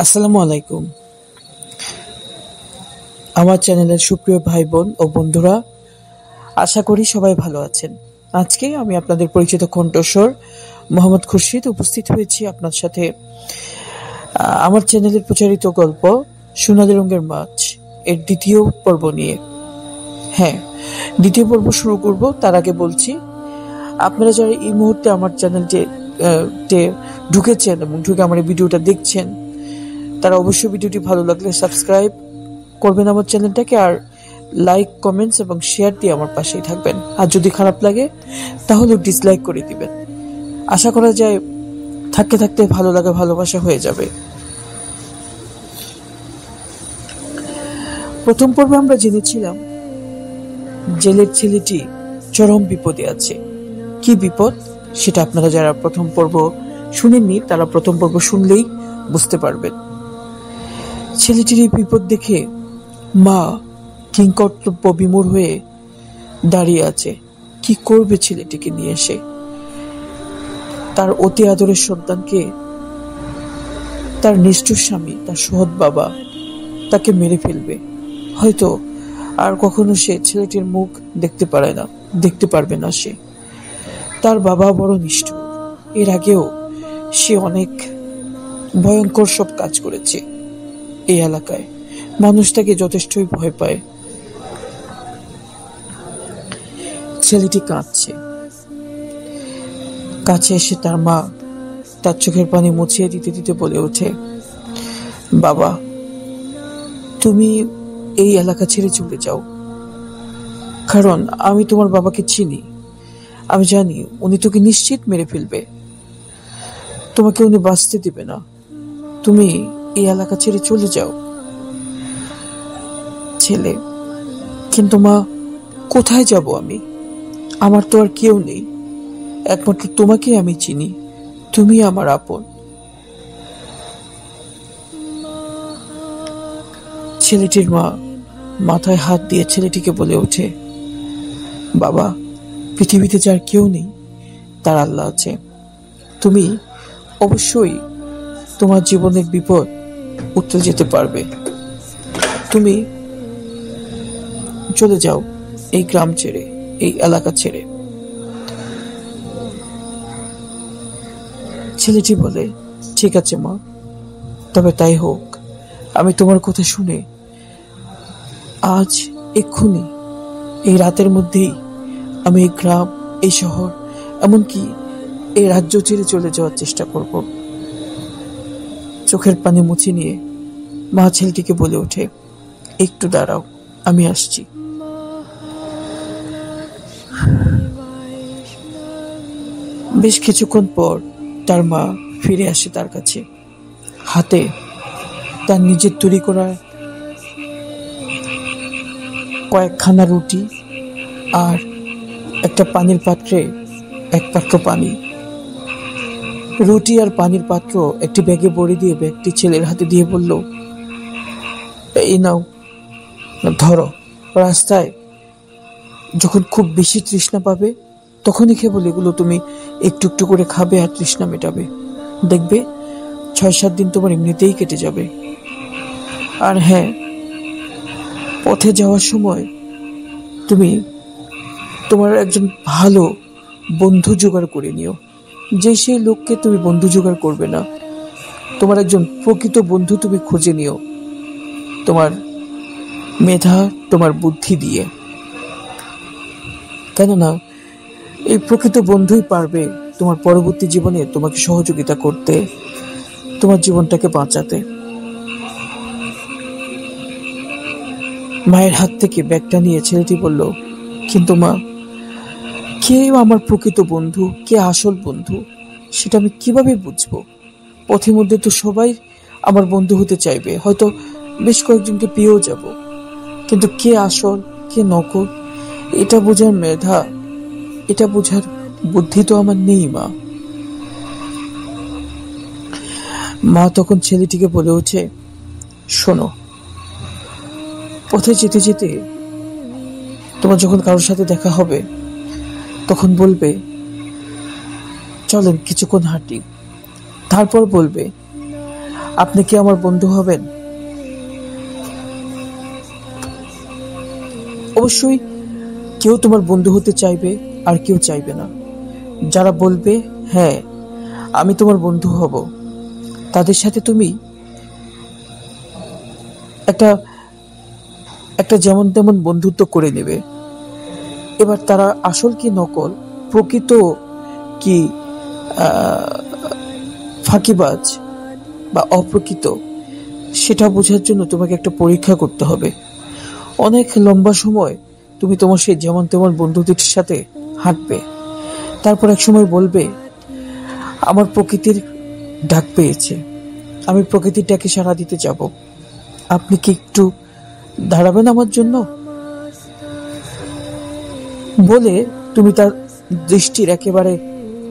আসসালামু আলাইকুম। আমার চ্যানেলের সুপ্রিয় ভাই বোন ও বন্ধুরা, আশা করি সবাই ভালো আছেন। আজকে আমি আপনাদের পরিচিত কণ্ঠস্বর মোহাম্মদ খুরশিদ উপস্থিত হয়েছি আপনার সাথে আমার চ্যানেলের প্রচারিত গল্প সোনালী রঙের মাছ এর দ্বিতীয় পর্ব নিয়ে। হ্যাঁ, দ্বিতীয় পর্ব শুরু করব তার আগে বলছি, আপনারা যারা এই মুহূর্তে আমার চ্যানেলটি ঢুকেছেন এবং ঢুকে আমার এই ভিডিওটা দেখছেন, তারা অবশ্যই ভিডিওটি ভালো লাগলে সাবস্ক্রাইব করবেন আমার চ্যানেলটাকে, আর লাইক, কমেন্টস এবং শেয়ার দিয়ে আমার পাশেই থাকবেন। আর যদি খারাপ লাগে তাহলে ডিসলাইক করে দিবেন। আশা করা যায় থাকতে থাকতে ভালো লাগা ভালোবাসা হয়ে যাবে। প্রথম পর্বে আমরা জেনেছিলাম জেলের ছেলেটি চরম বিপদে আছে। কি বিপদ সেটা আপনারা যারা প্রথম পর্ব শুনেননি তারা প্রথম পর্ব শুনলেই বুঝতে পারবেন। ছেলেটির এই বিপদ দেখে মা কিংকর্তব্য বিমূঢ় হয়ে দাঁড়িয়ে আছে। কি করবে ছেলেটিকে নিয়ে এসে? তার অতি আদরের সন্তানকে তার নিষ্ঠুর স্বামী, তার সৎ বাবা তাকে মেরে ফেলবে। হয়তো আর কখনো সে ছেলেটির মুখ দেখতে পারবে না। সে তার বাবা বড় নিষ্ঠুর। এর আগেও সে অনেক ভয়ঙ্কর সব কাজ করেছে। এই এলাকায় মানুষ তাকে যথেষ্টই ভয় পায়। ছেলেটি কাঁদছে। কাছে এসে তার মা তার চোখের পানি মুছিয়ে দিতে দিতে বলে ওঠে, বাবা, তুমি এই এলাকা ছেড়ে চলে যাও। কারণ আমি তোমার বাবাকে চিনি। আমি জানি উনি তোকে নিশ্চিত মেরে ফেলবে। তোমাকে উনি বাঁচতে দিবে না। তুমি এই এলাকা ছেড়ে চলে যাও। ছেলে, কিন্তু মা, কোথায় যাব আমি? আমার তো আর কেউ নেই। একমাত্র তোমাকে আমি চিনি। তুমি আমার আপন। ছেলেটির মা মাথায় হাত দিয়ে ছেলেটিকে বলে ওঠে, বাবা, পৃথিবীতে যার কেউ নেই তার আল্লাহ আছে। তুমি অবশ্যই তোমার জীবনের বিপদ উঠতে যেতে পারবে। তুমি চলে যাও এই গ্রাম ছেড়ে, এই এলাকা ছেড়ে। ছেলেটি বলে, ঠিক আছে মা, তবে তাই হোক। আমি তোমার কথা শুনে আজ এক্ষুনি এই রাতের মধ্যেই আমি এই গ্রাম, এই শহর, এমনকি এই রাজ্য ছেড়ে চলে যাওয়ার চেষ্টা করব। চোখের পানি মুছে নিয়ে মা ছেলেটিকে বলে ওঠে, একটু দাঁড়াও, আমি আসছি। বেশ কিছুক্ষণ পর তার মা ফিরে আসে তার কাছে। হাতে তার নিজের তৈরি করা কয়েকখানা রুটি আর একটা পানির পাত্রে এক পাত্র পানি। রুটি আর পানির পাত্র একটি ব্যাগে ভরে দিয়ে ব্যাগটি ছেলের হাতে দিয়ে বলল, এই নাও, ধরো। রাস্তায় যখন খুব বেশি তৃষ্ণা পাবে তখনই কেবল এগুলো তুমি একটু একটু করে খাবে আর তৃষ্ণা মেটাবে। দেখবে 6-7 দিন তোমার এমনিতেই কেটে যাবে। আর হ্যাঁ, পথে যাওয়ার সময় তুমি তোমার একজন ভালো বন্ধু জোগাড় করে নিও। যে সেই লোককে তুমি বন্ধু জোগাড় করবে না, তোমার একজন প্রকৃত বন্ধু তুমি খুঁজে নিও, তোমার মেধা, তোমার বুদ্ধি দিয়ে। কেননা এই প্রকৃত বন্ধুই পারবে তোমার পরবর্তী জীবনে তোমাকে সহযোগিতা করতে, তোমার জীবনটাকে বাঁচাতে। মায়ের হাত থেকে ব্যাগটা নিয়ে ছেলেটি বলল, কিন্তু মা, কে আমার প্রকৃত বন্ধু, কে আসল বন্ধু, সেটা আমি কিভাবে বুঝবো? পথের মধ্যে তো সবাই আমার বন্ধু হতে চাইবে, হয়তো বেশ কয়েকজনকে পেয়েও যাব, কিন্তু কে আসল কে নকল এটা বোঝার মেধা, এটা বোঝার বুদ্ধি তো আমার নেই মা। মা তখন ছেলেটিকে বলে ওঠে, শোনো, পথে যেতে যেতে তোমার যখন কারোর সাথে দেখা হবে তখন বলবে, চলেন কিছুক্ষণ হাঁটি। তারপর বলবে, আপনি কি আমার বন্ধু হবেন? অবশ্যই কেউ তোমার বন্ধু হতে চাইবে আর কেউ চাইবে না। যারা বলবে হ্যাঁ আমি তোমার বন্ধু হব, তাদের সাথে তুমি একটা একটা যেমন তেমন বন্ধুত্ব করে নেবে। এবার তারা আসল কি নকল, প্রকৃত কি ফাঁকিবাজ বা অপ্রকৃত, সেটা বোঝার জন্য তোমাকে একটা পরীক্ষা করতে হবে। অনেক লম্বা সময় তুমি তোমার সেই যেমন তেমন বন্ধুদের সাথে হাঁটবে, তারপর এক সময় বলবে আমার প্রকৃতির ডাক পেয়েছে, আমি প্রকৃতির ডাকে সাড়া দিতে যাব, আপনি কি একটু দাঁড়াবেন আমার জন্য? বলে তুমি তার দৃষ্টির একেবারে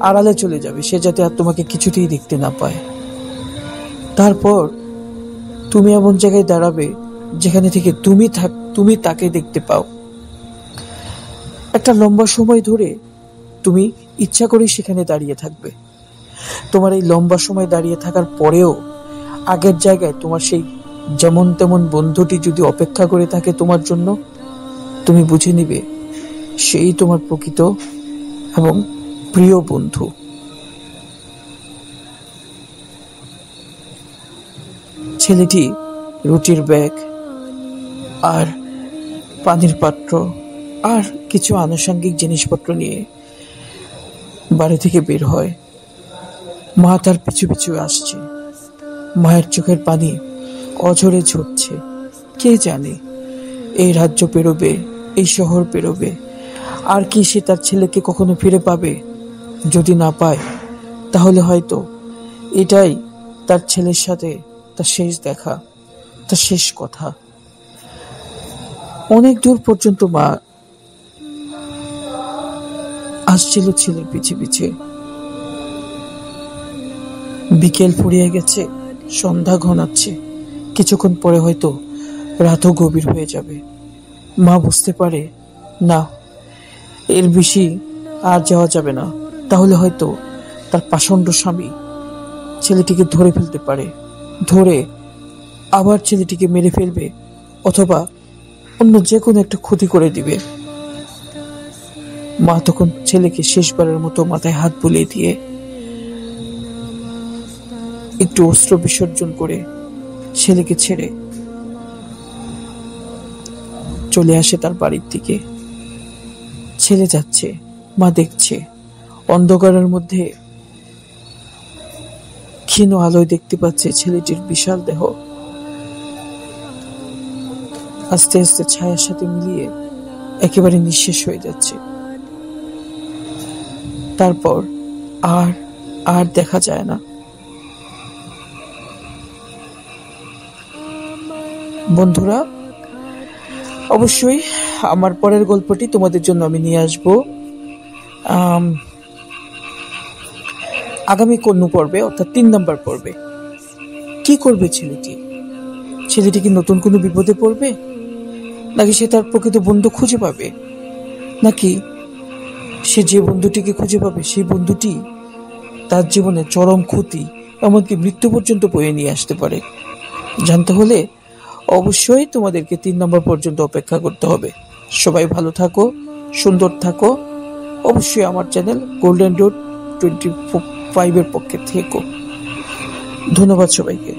আড়ালে চলে যাবে, সে যাতে আর তোমাকে কিছুতেই দেখতে না পায়। তারপর তুমি এমন জায়গায় দাঁড়াবে যেখানে থেকে তুমি তাকে দেখতে পাও। একটা লম্বা সময় ধরে তুমি ইচ্ছা করে সেখানে দাঁড়িয়ে থাকবে। তোমার এই লম্বা সময় দাঁড়িয়ে থাকার পরেও আগের জায়গায় তোমার সেই যেমন তেমন বন্ধুটি যদি অপেক্ষা করে থাকে তোমার জন্য, তুমি বুঝে নিবে সেই তোমার প্রকৃত এবং প্রিয় বন্ধু। ছেলেটি রুটির ব্যাগ আর পানির পাত্র আর কিছু আনুষঙ্গিক জিনিসপত্র নিয়ে বাড়ি থেকে বের হয়। মা তার পিছু পিছু আসছে। মায়ের চোখের পানি অঝরে ঝরছে। কে জানে এই রাজ্য পেরোবে, এই শহর পেরোবে, আর কি সে তার ছেলেকে কখনো ফিরে পাবে? যদি না পায় তাহলে হয়তো এটাই তার ছেলের সাথে তার শেষ দেখা, তার শেষ কথা। অনেক দূর পর্যন্ত মা আসছিল ছেলের পিছে পিছে। বিকেল ফুরিয়ে গেছে, সন্ধ্যা ঘনাচ্ছে, কিছুক্ষণ পরে হয়তো রাতও গভীর হয়ে যাবে। মা বুঝতে পারে না, এর বেশি আর যাওয়া যাবে না, তাহলে হয়তো তার পাষণ্ড স্বামী ছেলেটিকে ধরে ফেলতে পারে, ধরে আবার ছেলেটিকে মেরে ফেলবে অথবা অন্য যে কোনো একটা ক্ষতি করে দিবে। মা তখন ছেলেকে শেষবারের মতো মাথায় হাত বুলিয়ে দিয়ে একটু অস্ত্র বিসর্জন করে ছেলেকে ছেড়ে চলে আসে তার বাড়ির দিকে। ছেলে যাচ্ছে, মা দেখছে। অন্ধকারের মধ্যে ক্ষীণ আলোয় দেখতে পাচ্ছে ছেলেটির বিশাল দেহ আস্তে আস্তে ছায়ার সাথে মিলিয়ে একেবারে নিঃশেষ হয়ে যাচ্ছে। তারপর আর আর দেখা যায় না। বন্ধুরা, অবশ্যই আমার পরের গল্পটি তোমাদের জন্য আমি নিয়ে আসব আগামী কোন পর্বে, অর্থাৎ 3 নম্বর পর্বে। কি করবে ছেলেটি? ছেলেটি কি নতুন কোনো বিপদে পড়বে, নাকি সে তার প্রকৃত বন্ধু খুঁজে পাবে, নাকি সে যে বন্ধুটিকে খুঁজে পাবে সেই বন্ধুটি তার জীবনে চরম ক্ষতি, এমনকি মৃত্যু পর্যন্ত বয়ে নিয়ে আসতে পারে? জানতে হলে অবশ্যই তোমাদেরকে 3 নম্বর পর্যন্ত অপেক্ষা করতে হবে। সবাই ভালো থাকো, সুন্দর থাকো। অবশ্যই আমার চ্যানেল গোল্ডেন ডট 25 এর পক্ষে থেকো। ধন্যবাদ সবাইকে।